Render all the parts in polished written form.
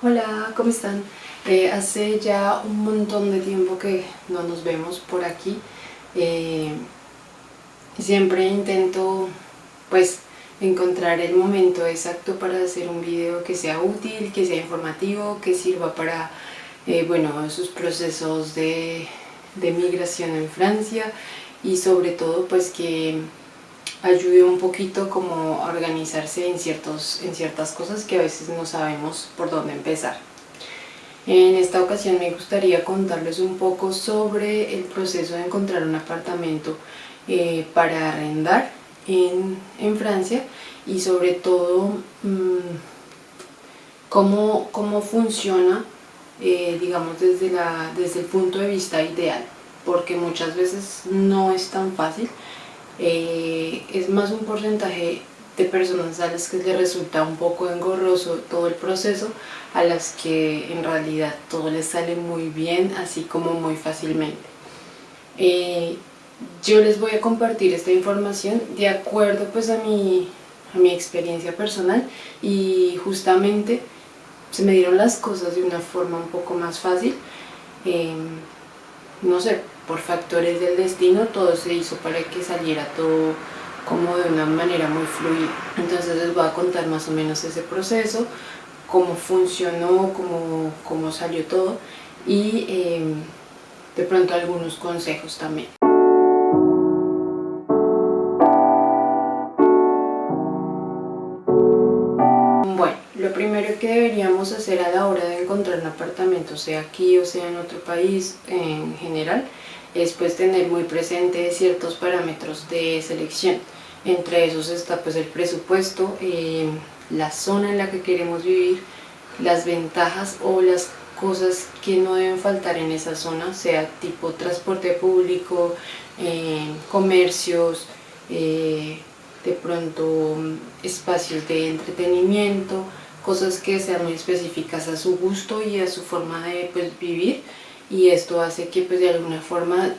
Hola, ¿cómo están? Hace ya un montón de tiempo que no nos vemos por aquí. Eh, Siempre intento pues encontrar el momento exacto para hacer un video que sea útil, que sea informativo, que sirva para bueno, sus procesos de migración en Francia y sobre todo pues que ayude un poquito como a organizarse en ciertas cosas que a veces no sabemos por dónde empezar. En esta ocasión me gustaría contarles un poco sobre el proceso de encontrar un apartamento para arrendar en Francia y sobre todo cómo funciona, digamos, desde el punto de vista ideal, porque muchas veces no es tan fácil. Es más un porcentaje de personas a las que les resulta un poco engorroso todo el proceso, a las que en realidad todo les sale muy bien, así como muy fácilmente. Yo les voy a compartir esta información de acuerdo pues a mi experiencia personal, y justamente se me dieron las cosas de una forma un poco más fácil. No sé, por factores del destino todo se hizo para que saliera todo como de una manera muy fluida. Entonces les voy a contar más o menos ese proceso, cómo funcionó, cómo salió todo, y de pronto algunos consejos también. Bueno, lo primero que deberíamos hacer a la hora de encontrar un apartamento, sea aquí o sea en otro país en general, es pues tener muy presente ciertos parámetros de selección. Entre esos está pues el presupuesto, la zona en la que queremos vivir, las ventajas o las cosas que no deben faltar en esa zona, sea tipo transporte público, comercios, de pronto espacios de entretenimiento, cosas que sean muy específicas a su gusto y a su forma de pues, vivir, y esto hace que pues de alguna forma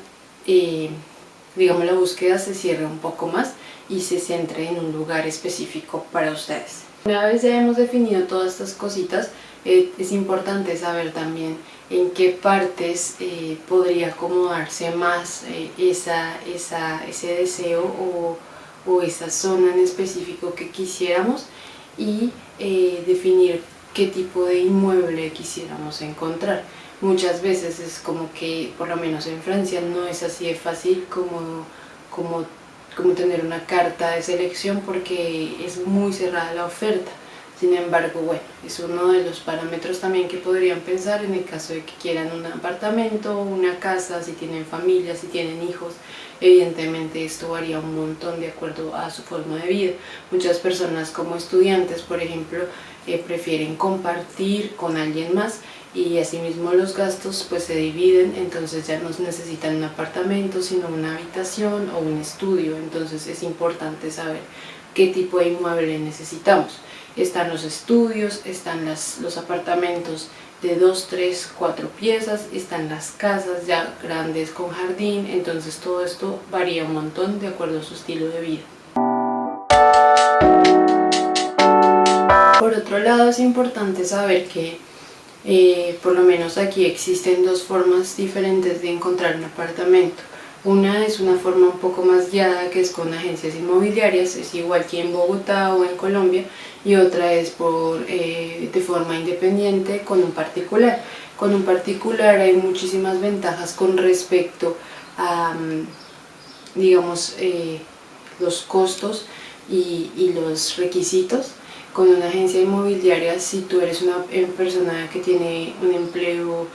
digamos la búsqueda se cierre un poco más y se centre en un lugar específico para ustedes. Una vez ya hemos definido todas estas cositas, es importante saber también en qué partes podría acomodarse más ese deseo o esa zona en específico que quisiéramos, y definir qué tipo de inmueble quisiéramos encontrar. Muchas veces es como que, por lo menos en Francia, no es así de fácil como tener una carta de selección, porque es muy cerrada la oferta. Sin embargo, bueno, es uno de los parámetros también que podrían pensar en el caso de que quieran un apartamento, una casa, si tienen familia, si tienen hijos. Evidentemente esto varía un montón de acuerdo a su forma de vida. Muchas personas como estudiantes, por ejemplo, prefieren compartir con alguien más, y asimismo los gastos pues se dividen, entonces ya no necesitan un apartamento sino una habitación o un estudio. Entonces es importante saber qué tipo de inmueble necesitamos. Están los estudios, están los apartamentos de 2, 3, 4 piezas, están las casas ya grandes con jardín. Entonces todo esto varía un montón de acuerdo a su estilo de vida. Por otro lado, es importante saber que por lo menos aquí existen dos formas diferentes de encontrar un apartamento. Una es una forma un poco más guiada, que es con agencias inmobiliarias, es igual que en Bogotá o en Colombia, y otra es de forma independiente con un particular. Con un particular hay muchísimas ventajas con respecto a, digamos, los costos y los requisitos. Con una agencia inmobiliaria, si tú eres una persona que tiene un empleo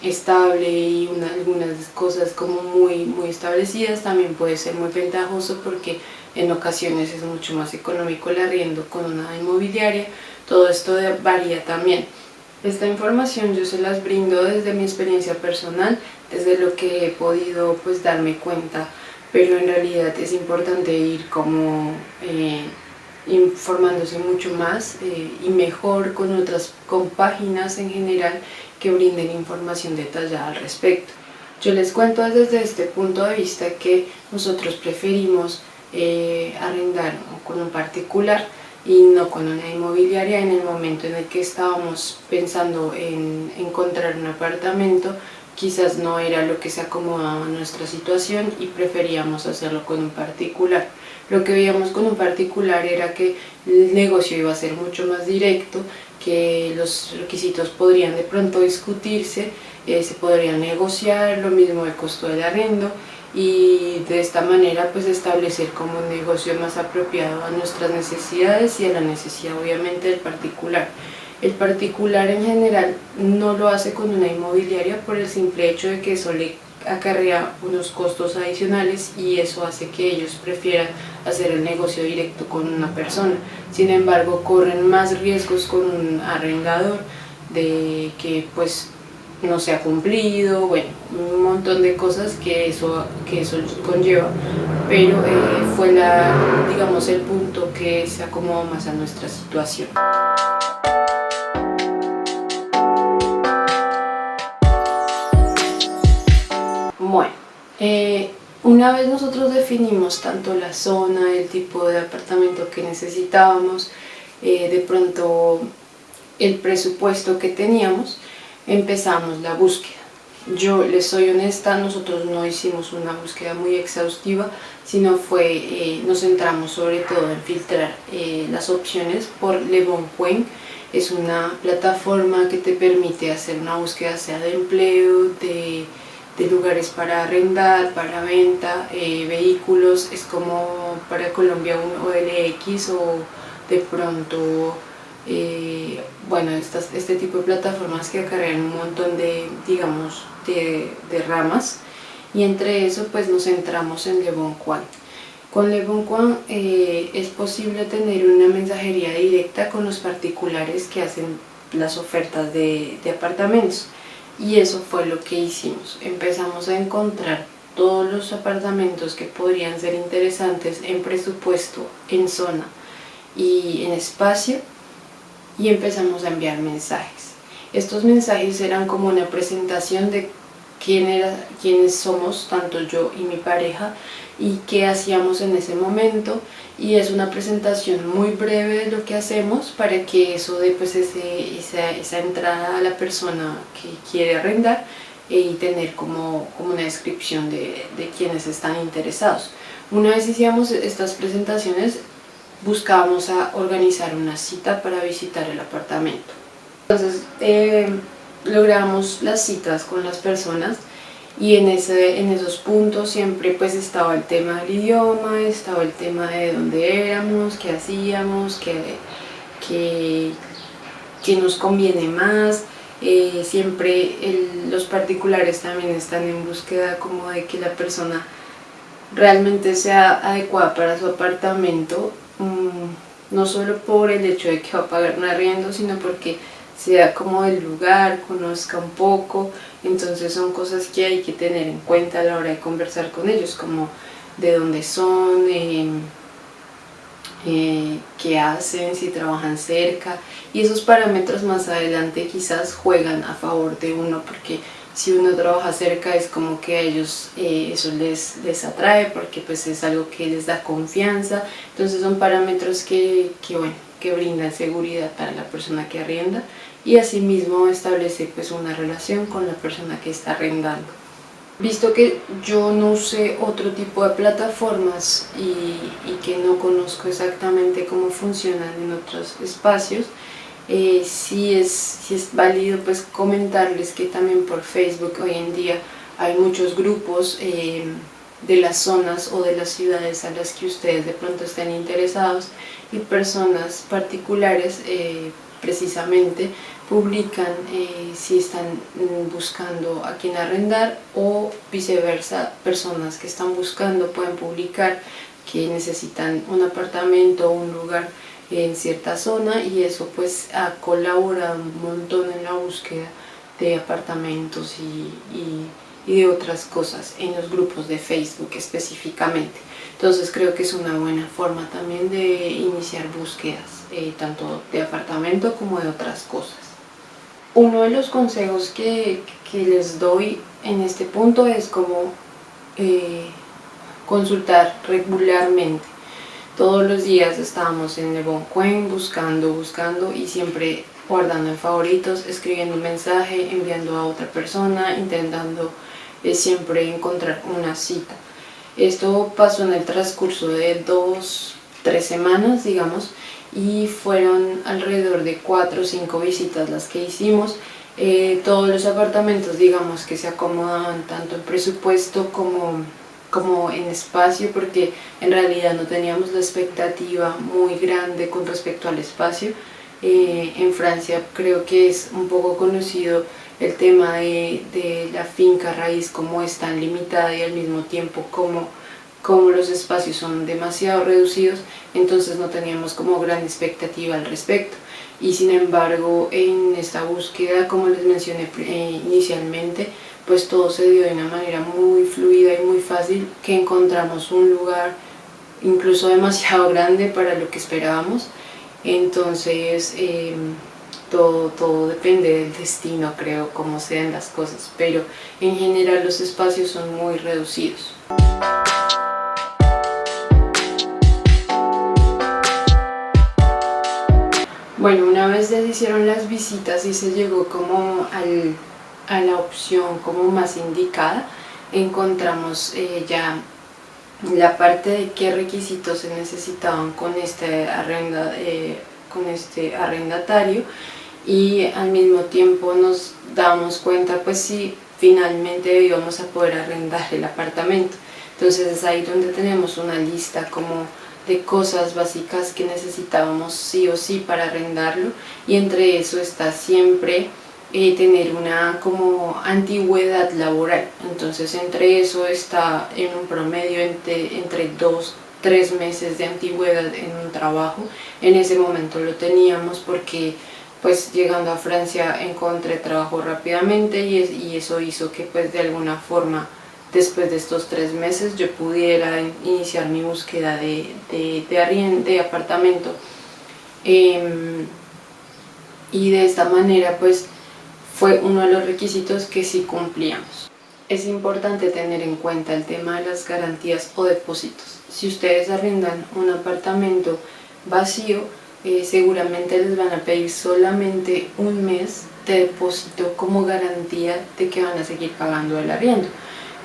estable y algunas cosas como muy establecidas, también puede ser muy ventajoso, porque en ocasiones es mucho más económico el arriendo con una inmobiliaria. Todo esto varía también. Esta información yo se las brindo desde mi experiencia personal, desde lo que he podido pues darme cuenta, pero en realidad es importante ir como informándose mucho más y mejor con páginas en general que brinden información detallada al respecto. Yo les cuento desde este punto de vista que nosotros preferimos arrendar con un particular, y no con una inmobiliaria. En el momento en el que estábamos pensando en encontrar un apartamento, quizás no era lo que se acomodaba a nuestra situación y preferíamos hacerlo con un particular. Lo que veíamos con un particular era que el negocio iba a ser mucho más directo, que los requisitos podrían de pronto discutirse, se podrían negociar, lo mismo el costo del arriendo, y de esta manera pues establecer como un negocio más apropiado a nuestras necesidades y a la necesidad obviamente del particular. El particular en general no lo hace con una inmobiliaria por el simple hecho de que eso le acarrea unos costos adicionales y eso hace que ellos prefieran hacer el negocio directo con una persona. Sin embargo, corren más riesgos con un arrendador de que pues no se ha cumplido, bueno, un montón de cosas que eso conlleva, pero fue digamos, el punto que se acomodó más a nuestra situación. Bueno, una vez nosotros definimos tanto la zona, el tipo de apartamento que necesitábamos, de pronto el presupuesto que teníamos, empezamos la búsqueda. Yo les soy honesta, nosotros no hicimos una búsqueda muy exhaustiva, sino nos centramos sobre todo en filtrar las opciones por leboncoin. Es una plataforma que te permite hacer una búsqueda sea de empleo, de lugares para arrendar, para venta, vehículos. Es como para Colombia un OLX o de pronto bueno, este tipo de plataformas que acarrean un montón de, digamos, de ramas, y entre eso pues nos centramos en leboncoin. Con leboncoin es posible tener una mensajería directa con los particulares que hacen las ofertas de apartamentos, y eso fue lo que hicimos. Empezamos a encontrar todos los apartamentos que podrían ser interesantes en presupuesto, en zona y en espacio, y empezamos a enviar mensajes. Estos mensajes eran como una presentación de quiénes somos, tanto yo y mi pareja, y qué hacíamos en ese momento, y es una presentación muy breve de lo que hacemos para que eso dé pues esa entrada a la persona que quiere arrendar y tener como una descripción de quienes están interesados. Una vez hacíamos estas presentaciones, buscábamos a organizar una cita para visitar el apartamento. Entonces logramos las citas con las personas, y en esos puntos siempre pues estaba el tema del idioma, estaba el tema de dónde éramos, qué hacíamos, qué nos conviene más. Siempre los particulares también están en búsqueda como de que la persona realmente sea adecuada para su apartamento, no solo por el hecho de que va a pagar un arriendo, sino porque sea como del lugar, conozca un poco. Entonces son cosas que hay que tener en cuenta a la hora de conversar con ellos, como de dónde son, qué hacen, si trabajan cerca, y esos parámetros más adelante quizás juegan a favor de uno, porque si uno trabaja cerca es como que a ellos eso les atrae, porque pues es algo que les da confianza. Entonces son parámetros que brindan seguridad para la persona que arrienda, y asimismo establece pues una relación con la persona que está arrendando. Visto que yo no usé otro tipo de plataformas y que no conozco exactamente cómo funcionan en otros espacios, sí es válido pues comentarles que también por Facebook hoy en día hay muchos grupos de las zonas o de las ciudades a las que ustedes de pronto estén interesados, y personas particulares precisamente publican si están buscando a quien arrendar, o viceversa, personas que están buscando pueden publicar que necesitan un apartamento o un lugar en cierta zona, y eso pues ha colaborado un montón en la búsqueda de apartamentos y de otras cosas en los grupos de Facebook específicamente. Entonces creo que es una buena forma también de iniciar búsquedas, tanto de apartamento como de otras cosas. Uno de los consejos que les doy en este punto es como consultar regularmente. Todos los días estábamos en Le Bon Coin buscando y siempre guardando en favoritos, escribiendo un mensaje, enviando a otra persona, intentando siempre encontrar una cita. Esto pasó en el transcurso de 2-3 semanas, digamos, y fueron alrededor de 4 o 5 visitas las que hicimos. Todos los apartamentos, digamos, que se acomodaban tanto en presupuesto como en espacio, porque en realidad no teníamos la expectativa muy grande con respecto al espacio. En Francia creo que es un poco conocido el tema de la finca raíz, como es tan limitada y al mismo tiempo como los espacios son demasiado reducidos, entonces no teníamos como gran expectativa al respecto. Y sin embargo, en esta búsqueda, como les mencioné inicialmente, pues todo se dio de una manera muy fluida y muy fácil, que encontramos un lugar incluso demasiado grande para lo que esperábamos. Entonces todo depende del destino, creo, cómo sean las cosas, pero en general los espacios son muy reducidos. Bueno, una vez ya se hicieron las visitas y se llegó como a la opción como más indicada, encontramos ya la parte de qué requisitos se necesitaban con este arrendatario, y al mismo tiempo nos damos cuenta pues si finalmente íbamos a poder arrendar el apartamento. Entonces es ahí donde tenemos una lista como de cosas básicas que necesitábamos sí o sí para arrendarlo, y entre eso está siempre tener una como antigüedad laboral. Entonces entre eso está en un promedio entre 2-3 meses de antigüedad en un trabajo. En ese momento lo teníamos porque pues llegando a Francia encontré trabajo rápidamente, y eso hizo que pues de alguna forma después de estos 3 meses yo pudiera iniciar mi búsqueda de apartamento, y de esta manera pues fue uno de los requisitos que sí cumplíamos. Es importante tener en cuenta el tema de las garantías o depósitos. Si ustedes arrendan un apartamento vacío, seguramente les van a pedir solamente un mes de depósito como garantía de que van a seguir pagando el arriendo.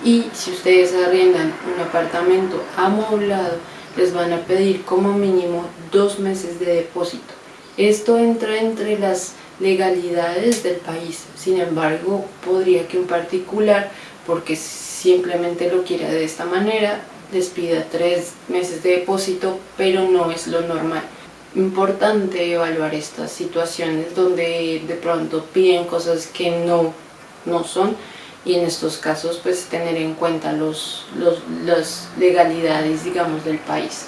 Y si ustedes arriendan un apartamento amoblado, les van a pedir como mínimo 2 meses de depósito. Esto entra entre las legalidades del país. Sin embargo, podría que un particular, porque simplemente lo quiera de esta manera, les pida 3 meses de depósito, pero no es lo normal. Importante evaluar estas situaciones donde de pronto piden cosas que no son, y en estos casos pues tener en cuenta las legalidades, digamos, del país.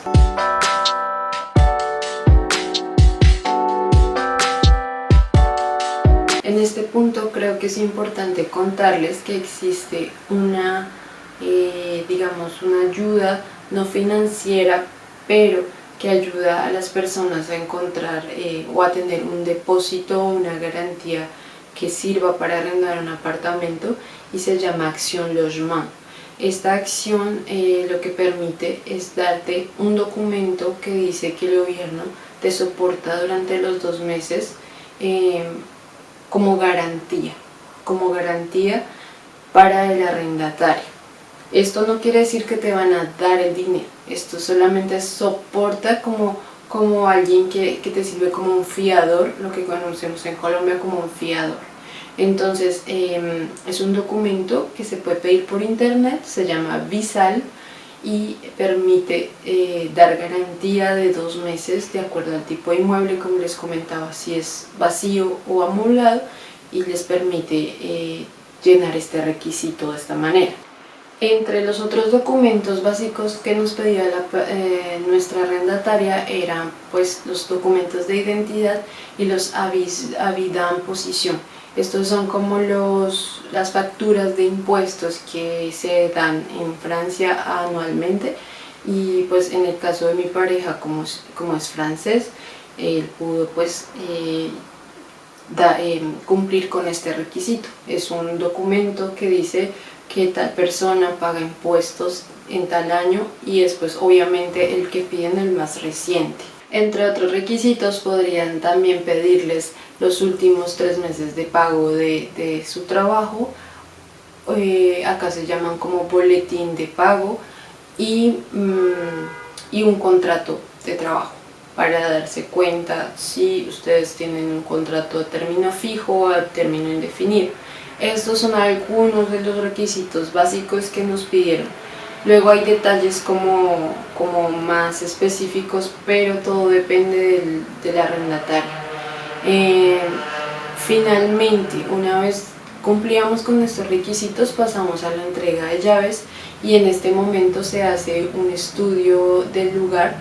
En este punto creo que es importante contarles que existe una ayuda no financiera, pero que ayuda a las personas a encontrar o a tener un depósito o una garantía que sirva para arrendar un apartamento, y se llama Action Logement. Esta acción lo que permite es darte un documento que dice que el gobierno te soporta durante los 2 meses como garantía para el arrendatario. Esto no quiere decir que te van a dar el dinero, esto solamente soporta como alguien que te sirve como un fiador, lo que conocemos en Colombia como un fiador. Entonces es un documento que se puede pedir por internet, se llama Visal, y permite dar garantía de 2 meses de acuerdo al tipo de inmueble, como les comentaba, si es vacío o amoblado, y les permite llenar este requisito de esta manera. Entre los otros documentos básicos que nos pedía nuestra arrendataria eran pues los documentos de identidad y los avis d'imposition. Estos son como las facturas de impuestos que se dan en Francia anualmente, y pues en el caso de mi pareja, como es francés, él pudo pues cumplir con este requisito. Es un documento que dice que tal persona paga impuestos en tal año y es pues obviamente el que piden el más reciente. Entre otros requisitos podrían también pedirles los últimos 3 meses de pago de su trabajo, acá se llaman como boletín de pago, y un contrato de trabajo para darse cuenta si ustedes tienen un contrato a término fijo o a término indefinido. Estos son algunos de los requisitos básicos que nos pidieron. Luego hay detalles como más específicos, pero todo depende del arrendatario. Finalmente, una vez cumplíamos con estos requisitos, pasamos a la entrega de llaves y en este momento se hace un estudio del lugar,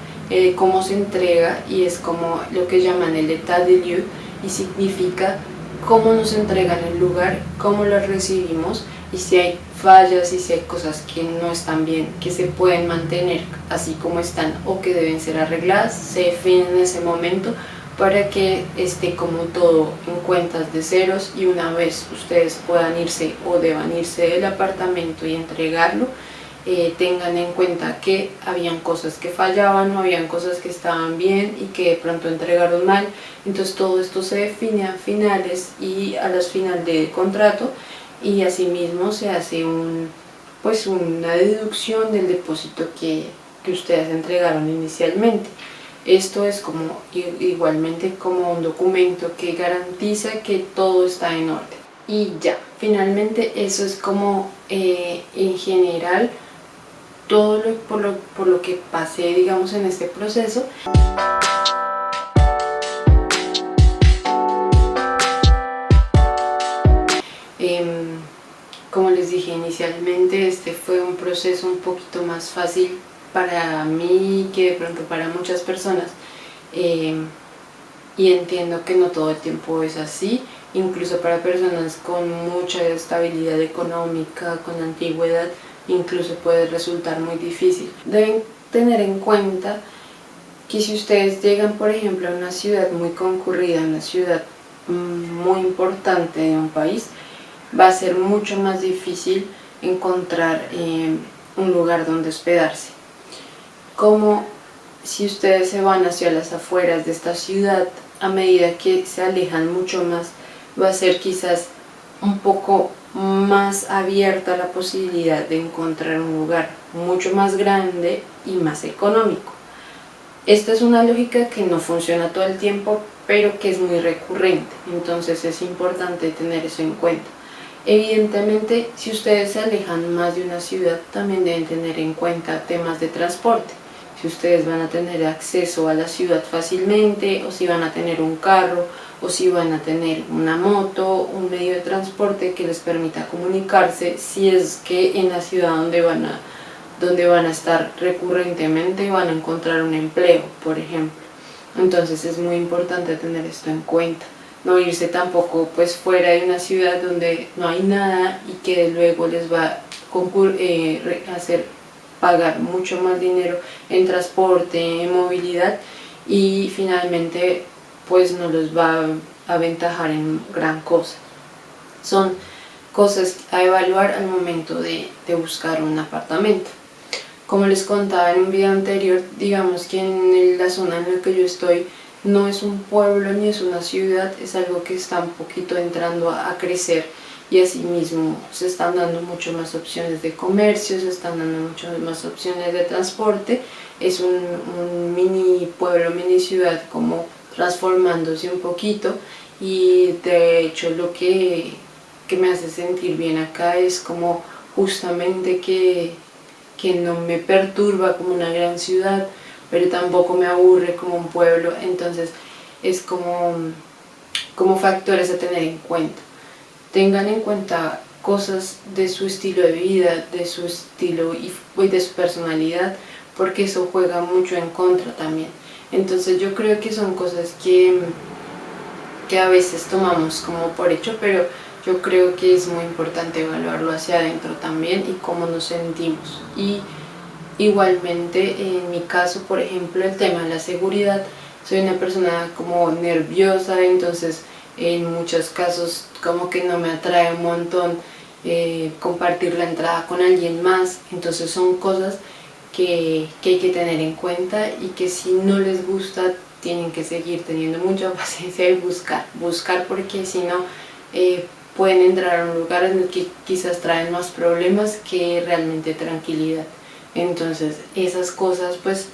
cómo se entrega, y es como lo que llaman el état des lieux, y significa cómo nos entregan el lugar, cómo lo recibimos y si hay fallas y si hay cosas que no están bien, que se pueden mantener así como están o que deben ser arregladas, se define en ese momento para que esté como todo en cuentas de ceros, y una vez ustedes puedan irse o deban irse del apartamento y entregarlo, tengan en cuenta que habían cosas que fallaban o habían cosas que estaban bien y que de pronto entregaron mal. Entonces todo esto se define a finales y a las finales del contrato, y asimismo se hace una deducción del depósito que ustedes entregaron inicialmente. Esto es como igualmente como un documento que garantiza que todo está en orden. Y ya, finalmente eso es como en general todo por lo que pasé, digamos, en este proceso. Como les dije inicialmente, este fue un proceso un poquito más fácil para mí que de pronto para muchas personas, y entiendo que no todo el tiempo es así, incluso para personas con mucha estabilidad económica, con antigüedad, incluso puede resultar muy difícil. Deben tener en cuenta que si ustedes llegan, por ejemplo, a una ciudad muy concurrida, una ciudad muy importante de un país, va a ser mucho más difícil encontrar un lugar donde hospedarse. Como si ustedes se van hacia las afueras de esta ciudad, a medida que se alejan mucho más, va a ser quizás un poco más abierta la posibilidad de encontrar un lugar mucho más grande y más económico. Esta es una lógica que no funciona todo el tiempo, pero que es muy recurrente, entonces es importante tener eso en cuenta. Evidentemente, si ustedes se alejan más de una ciudad, también deben tener en cuenta temas de transporte. Si ustedes van a tener acceso a la ciudad fácilmente, o si van a tener un carro, o si van a tener una moto, un medio de transporte que les permita comunicarse, si es que en la ciudad donde van a estar recurrentemente van a encontrar un empleo, por ejemplo. Entonces es muy importante tener esto en cuenta. No irse tampoco pues fuera de una ciudad donde no hay nada y que luego les va a hacer pagar mucho más dinero en transporte, en movilidad, y finalmente pues no los va a aventajar en gran cosa. Son cosas a evaluar al momento de buscar un apartamento. Como les contaba en un video anterior, digamos que en la zona en la que yo estoy no es un pueblo ni es una ciudad, es algo que está un poquito entrando a crecer, y asimismo se están dando mucho más opciones de comercio, se están dando mucho más opciones de transporte. Es un mini pueblo, mini ciudad como transformándose un poquito, y de hecho lo que me hace sentir bien acá es como justamente que no me perturba como una gran ciudad, pero tampoco me aburre como un pueblo. Entonces es como factores a tener en cuenta. Tengan en cuenta cosas de su estilo de vida, de su estilo y de su personalidad, porque eso juega mucho en contra también. Entonces yo creo que son cosas que a veces tomamos como por hecho, pero yo creo que es muy importante evaluarlo hacia adentro también y cómo nos sentimos. Y igualmente en mi caso, por ejemplo, el tema de la seguridad, soy una persona como nerviosa, entonces En muchos casos como que no me atrae un montón compartir la entrada con alguien más. Entonces son cosas que hay que tener en cuenta y que si no les gusta tienen que seguir teniendo mucha paciencia y buscar porque si no pueden entrar a un lugar en el que quizás traen más problemas que realmente tranquilidad. Entonces esas cosas pues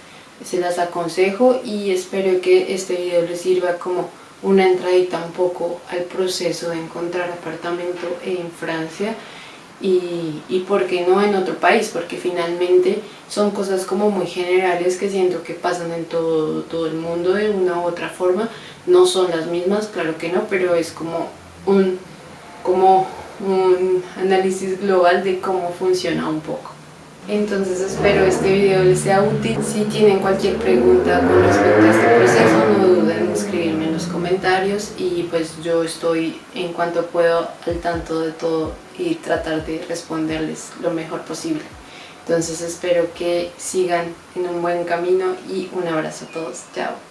se las aconsejo y espero que este video les sirva como una entradita un poco al proceso de encontrar apartamento en Francia y por qué no en otro país, porque finalmente son cosas como muy generales que siento que pasan en todo el mundo de una u otra forma. No son las mismas, claro que no, pero es como un análisis global de cómo funciona un poco. Entonces espero este video les sea útil. Si tienen cualquier pregunta con respecto a este proceso, no duden en escribirme en los comentarios y pues yo estoy en cuanto puedo al tanto de todo y tratar de responderles lo mejor posible. Entonces espero que sigan en un buen camino y un abrazo a todos. Chao.